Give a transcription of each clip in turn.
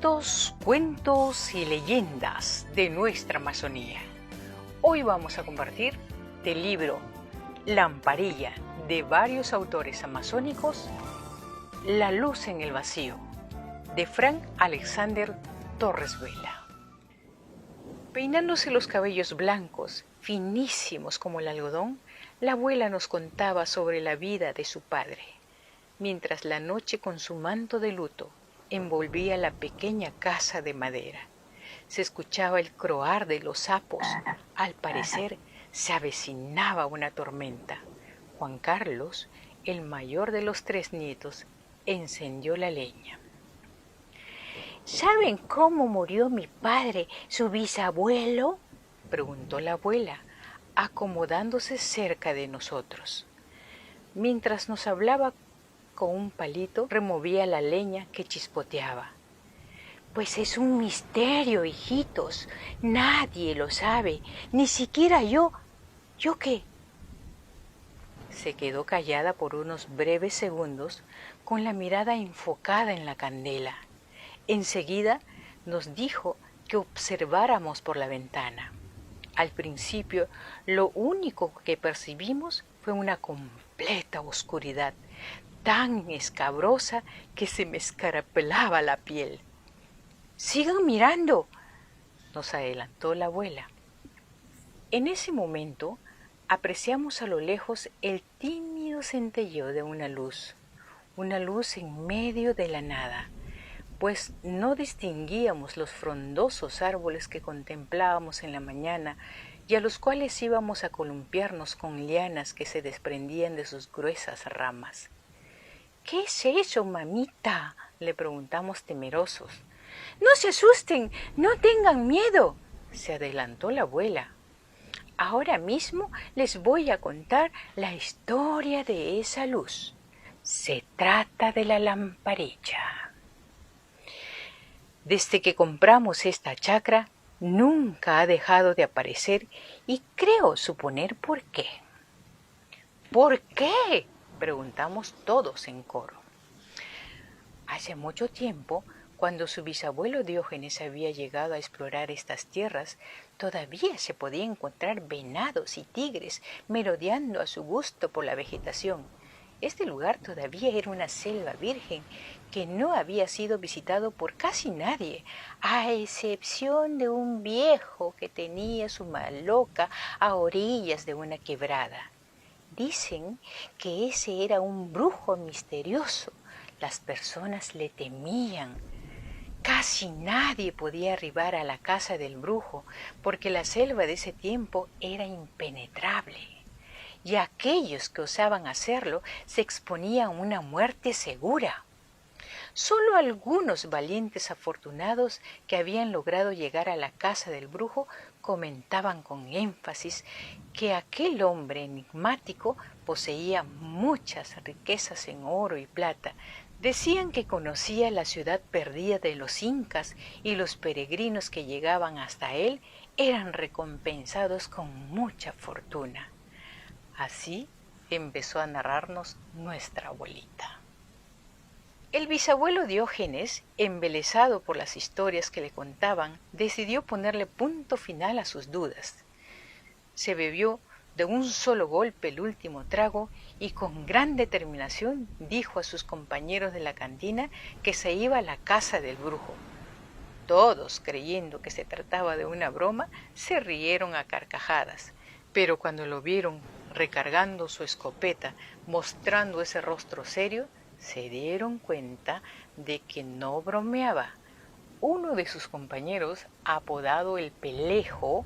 Mitos, cuentos y leyendas de nuestra Amazonía. Hoy vamos a compartir del libro Lamparilla de varios autores amazónicos, La luz en el vacío, de Frank Alexander Torres Vela. Peinándose los cabellos blancos, finísimos como el algodón, la abuela nos contaba sobre la vida de su padre, mientras la noche con su manto de luto envolvía la pequeña casa de madera. Se escuchaba el croar de los sapos. Al parecer se avecinaba una tormenta. Juan Carlos, el mayor de los 3 nietos, encendió la leña. ¿Saben cómo murió mi padre, su bisabuelo?, preguntó la abuela, acomodándose cerca de nosotros. Mientras nos hablaba con un palito, removía la leña que chispoteaba. Pues es un misterio, hijitos. Nadie lo sabe, ni siquiera yo. ¿Yo qué? Se quedó callada por unos breves segundos, con la mirada enfocada en la candela. Enseguida nos dijo que observáramos por la ventana. Al principio, lo único que percibimos fue una completa oscuridad, tan escabrosa que se me escarapelaba la piel. ¡Sigan mirando!, nos adelantó la abuela. En ese momento apreciamos a lo lejos el tímido centelleo de una luz en medio de la nada, pues no distinguíamos los frondosos árboles que contemplábamos en la mañana y a los cuales íbamos a columpiarnos con lianas que se desprendían de sus gruesas ramas. ¿Qué es eso, mamita?, le preguntamos temerosos. No se asusten, no tengan miedo, se adelantó la abuela. Ahora mismo les voy a contar la historia de esa luz. Se trata de la lamparilla. Desde que compramos esta chacra, nunca ha dejado de aparecer y creo suponer por qué. ¿Por qué?, preguntamos todos en coro. Hace mucho tiempo, cuando su bisabuelo Diógenes había llegado a explorar estas tierras, todavía se podía encontrar venados y tigres merodeando a su gusto por la vegetación. Este lugar todavía era una selva virgen que no había sido visitado por casi nadie, a excepción de un viejo que tenía su maloca a orillas de una quebrada. Dicen que ese era un brujo misterioso. Las personas le temían. Casi nadie podía arribar a la casa del brujo porque la selva de ese tiempo era impenetrable. Y aquellos que osaban hacerlo se exponían a una muerte segura. Solo algunos valientes afortunados que habían logrado llegar a la casa del brujo comentaban con énfasis que aquel hombre enigmático poseía muchas riquezas en oro y plata. Decían que conocía la ciudad perdida de los incas y los peregrinos que llegaban hasta él eran recompensados con mucha fortuna. Así empezó a narrarnos nuestra abuelita. El bisabuelo Diógenes, embelesado por las historias que le contaban, decidió ponerle punto final a sus dudas. Se bebió de un solo golpe el último trago y con gran determinación dijo a sus compañeros de la cantina que se iba a la casa del brujo. Todos, creyendo que se trataba de una broma, se rieron a carcajadas, pero cuando lo vieron recargando su escopeta, mostrando ese rostro serio, se dieron cuenta de que no bromeaba. Uno de sus compañeros, apodado el Pelejo,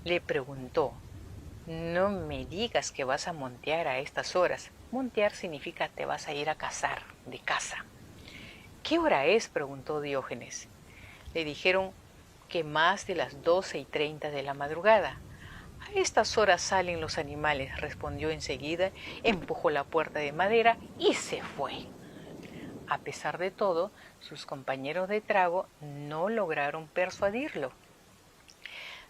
le preguntó: «No me digas que vas a montear a estas horas». Montear significa te vas a ir a cazar, de caza. «¿Qué hora es?», preguntó Diógenes. Le dijeron que más de las 12:30 de la madrugada. «A estas horas salen los animales», respondió enseguida, empujó la puerta de madera y se fue. A pesar de todo, sus compañeros de trago no lograron persuadirlo.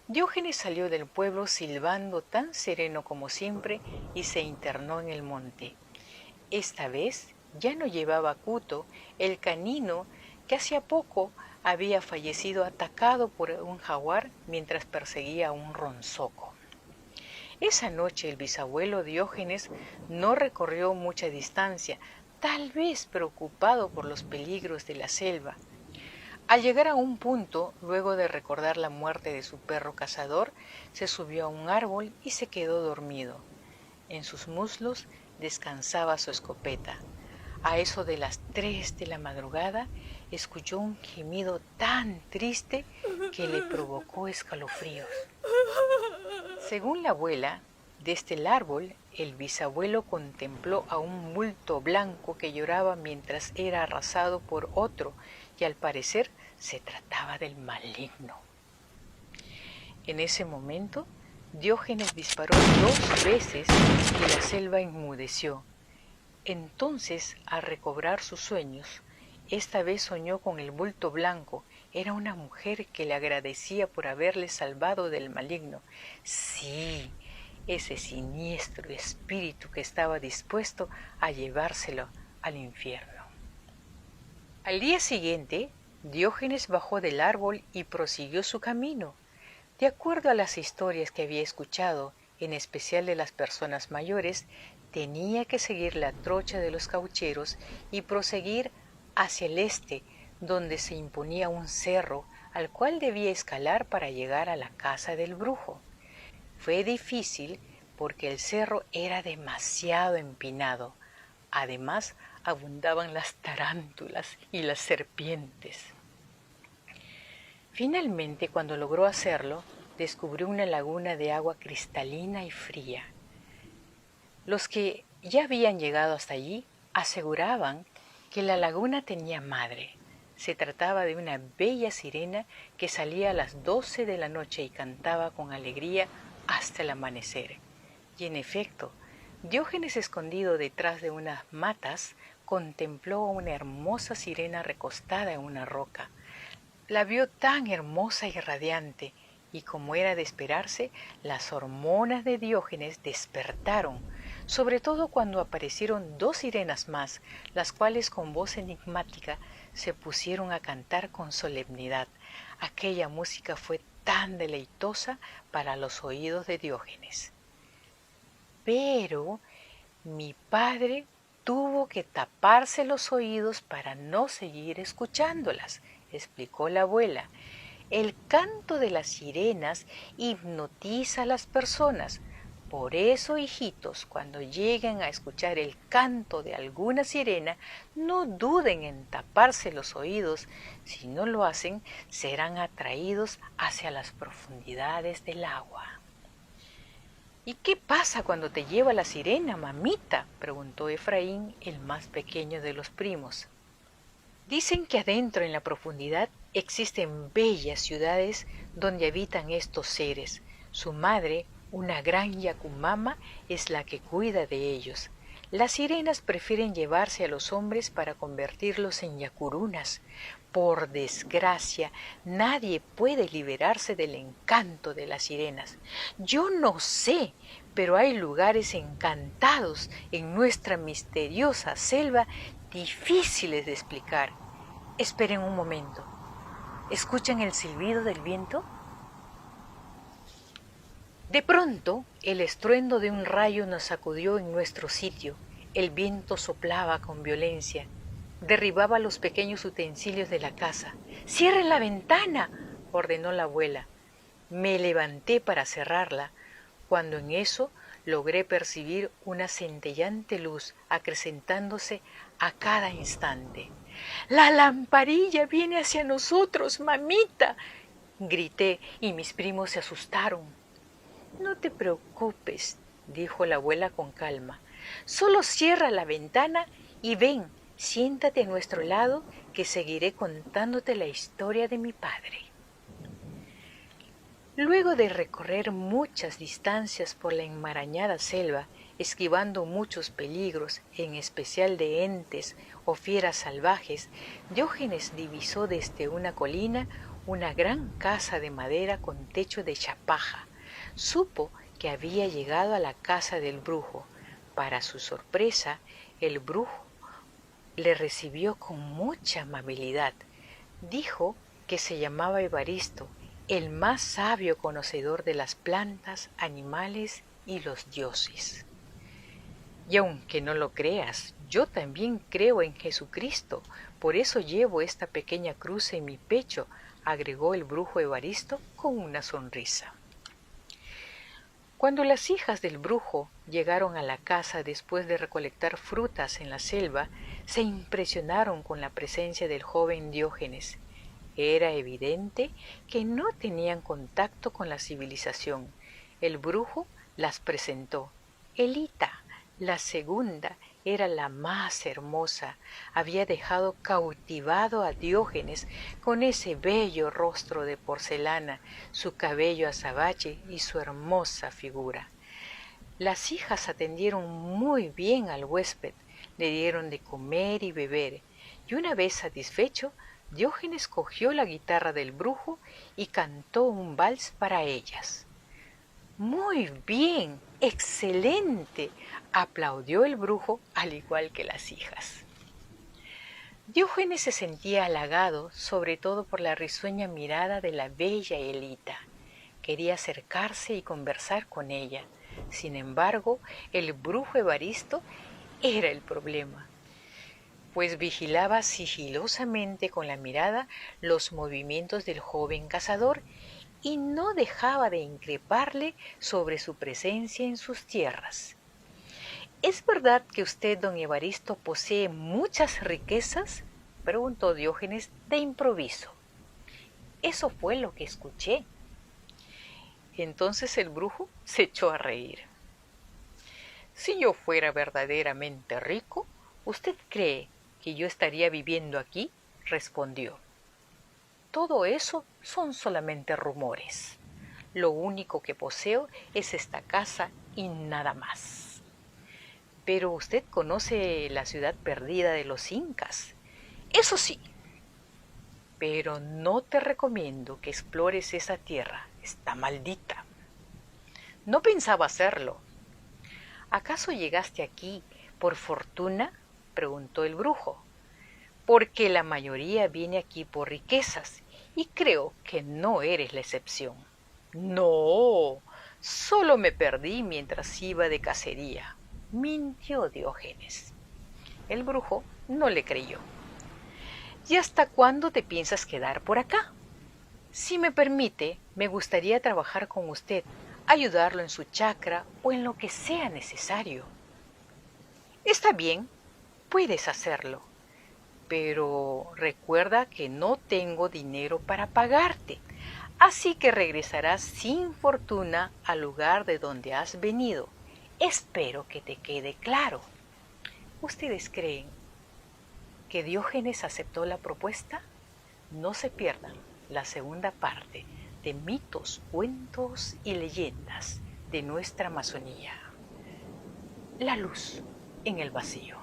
Diógenes salió del pueblo silbando tan sereno como siempre y se internó en el monte. Esta vez ya no llevaba cuto, el canino que hacía poco había fallecido atacado por un jaguar mientras perseguía a un ronzoco. Esa noche el bisabuelo Diógenes no recorrió mucha distancia, tal vez preocupado por los peligros de la selva. Al llegar a un punto, luego de recordar la muerte de su perro cazador, se subió a un árbol y se quedó dormido. En sus muslos descansaba su escopeta. A eso de las 3 de la madrugada, escuchó un gemido tan triste que le provocó escalofríos. Según la abuela, desde el árbol, el bisabuelo contempló a un bulto blanco que lloraba mientras era arrasado por otro, y al parecer se trataba del maligno. En ese momento, Diógenes disparó 2 veces y la selva enmudeció. Entonces, al recobrar sus sueños, esta vez soñó con el bulto blanco. Era una mujer que le agradecía por haberle salvado del maligno. Sí, ese siniestro espíritu que estaba dispuesto a llevárselo al infierno. Al día siguiente, Diógenes bajó del árbol y prosiguió su camino. De acuerdo a las historias que había escuchado, en especial de las personas mayores, tenía que seguir la trocha de los caucheros y proseguir hacia el este, donde se imponía un cerro al cual debía escalar para llegar a la casa del brujo. Fue difícil porque el cerro era demasiado empinado. Además, abundaban las tarántulas y las serpientes. Finalmente, cuando logró hacerlo, descubrió una laguna de agua cristalina y fría. Los que ya habían llegado hasta allí aseguraban que la laguna tenía madre. Se trataba de una bella sirena que salía a las 12 de la noche y cantaba con alegría hasta el amanecer. Y en efecto, Diógenes, escondido detrás de unas matas, contempló a una hermosa sirena recostada en una roca. La vio tan hermosa y radiante, y como era de esperarse, las hormonas de Diógenes despertaron, sobre todo cuando aparecieron 2 sirenas más, las cuales con voz enigmática se pusieron a cantar con solemnidad. Aquella música fue tan deleitosa para los oídos de Diógenes. Pero mi padre tuvo que taparse los oídos para no seguir escuchándolas, explicó la abuela. El canto de las sirenas hipnotiza a las personas. Por eso, hijitos, cuando lleguen a escuchar el canto de alguna sirena, no duden en taparse los oídos. Si no lo hacen, serán atraídos hacia las profundidades del agua. ¿Y qué pasa cuando te lleva la sirena, mamita?, preguntó Efraín, el más pequeño de los primos. Dicen que adentro en la profundidad existen bellas ciudades donde habitan estos seres. Su madre, una gran yacumama, es la que cuida de ellos. Las sirenas prefieren llevarse a los hombres para convertirlos en yacurunas. Por desgracia, nadie puede liberarse del encanto de las sirenas. Yo no sé, pero hay lugares encantados en nuestra misteriosa selva difíciles de explicar. Esperen un momento. ¿Escuchan el silbido del viento? De pronto, el estruendo de un rayo nos sacudió en nuestro sitio. El viento soplaba con violencia. Derribaba los pequeños utensilios de la casa. ¡Cierren la ventana!, ordenó la abuela. Me levanté para cerrarla, cuando en eso logré percibir una centellante luz acrecentándose a cada instante. ¡La lamparilla viene hacia nosotros, mamita!, grité, y mis primos se asustaron. No te preocupes, dijo la abuela con calma. Solo cierra la ventana y ven, siéntate a nuestro lado, que seguiré contándote la historia de mi padre. Luego de recorrer muchas distancias por la enmarañada selva, esquivando muchos peligros, en especial de entes o fieras salvajes, Diógenes divisó desde una colina una gran casa de madera con techo de chapaja. Supo que había llegado a la casa del brujo. Para su sorpresa, el brujo le recibió con mucha amabilidad. Dijo que se llamaba Evaristo, el más sabio conocedor de las plantas, animales y los dioses. Y aunque no lo creas, yo también creo en Jesucristo, por eso llevo esta pequeña cruz en mi pecho, agregó el brujo Evaristo con una sonrisa. Cuando las hijas del brujo llegaron a la casa después de recolectar frutas en la selva, se impresionaron con la presencia del joven Diógenes. Era evidente que no tenían contacto con la civilización. El brujo las presentó. Elita, la segunda, era la más hermosa. Había dejado cautivado a Diógenes con ese bello rostro de porcelana, su cabello azabache y su hermosa figura. Las hijas atendieron muy bien al huésped, le dieron de comer y beber, y una vez satisfecho, Diógenes cogió la guitarra del brujo y cantó un vals para ellas. «Muy bien, excelente», aplaudió el brujo al igual que las hijas. Diógenes se sentía halagado, sobre todo por la risueña mirada de la bella Elita. Quería acercarse y conversar con ella. Sin embargo, el brujo Evaristo era el problema, pues vigilaba sigilosamente con la mirada los movimientos del joven cazador y no dejaba de increparle sobre su presencia en sus tierras. ¿Es verdad que usted, don Evaristo, posee muchas riquezas?, preguntó Diógenes de improviso. Eso fue lo que escuché. Entonces el brujo se echó a reír. Si yo fuera verdaderamente rico, ¿usted cree que yo estaría viviendo aquí?, respondió. Todo eso son solamente rumores. Lo único que poseo es esta casa y nada más. Pero usted conoce la ciudad perdida de los incas. Eso sí. Pero no te recomiendo que explores esa tierra. Está maldita. No pensaba hacerlo. ¿Acaso llegaste aquí por fortuna?, preguntó el brujo. Porque la mayoría viene aquí por riquezas, y creo que no eres la excepción. No, solo me perdí mientras iba de cacería, mintió Diógenes. El brujo no le creyó. ¿Y hasta cuándo te piensas quedar por acá? Si me permite, me gustaría trabajar con usted, ayudarlo en su chacra o en lo que sea necesario. Está bien, puedes hacerlo. Pero recuerda que no tengo dinero para pagarte, así que regresarás sin fortuna al lugar de donde has venido. Espero que te quede claro. ¿Ustedes creen que Diógenes aceptó la propuesta? No se pierdan la segunda parte de mitos, cuentos y leyendas de nuestra Amazonía. La luz en el vacío.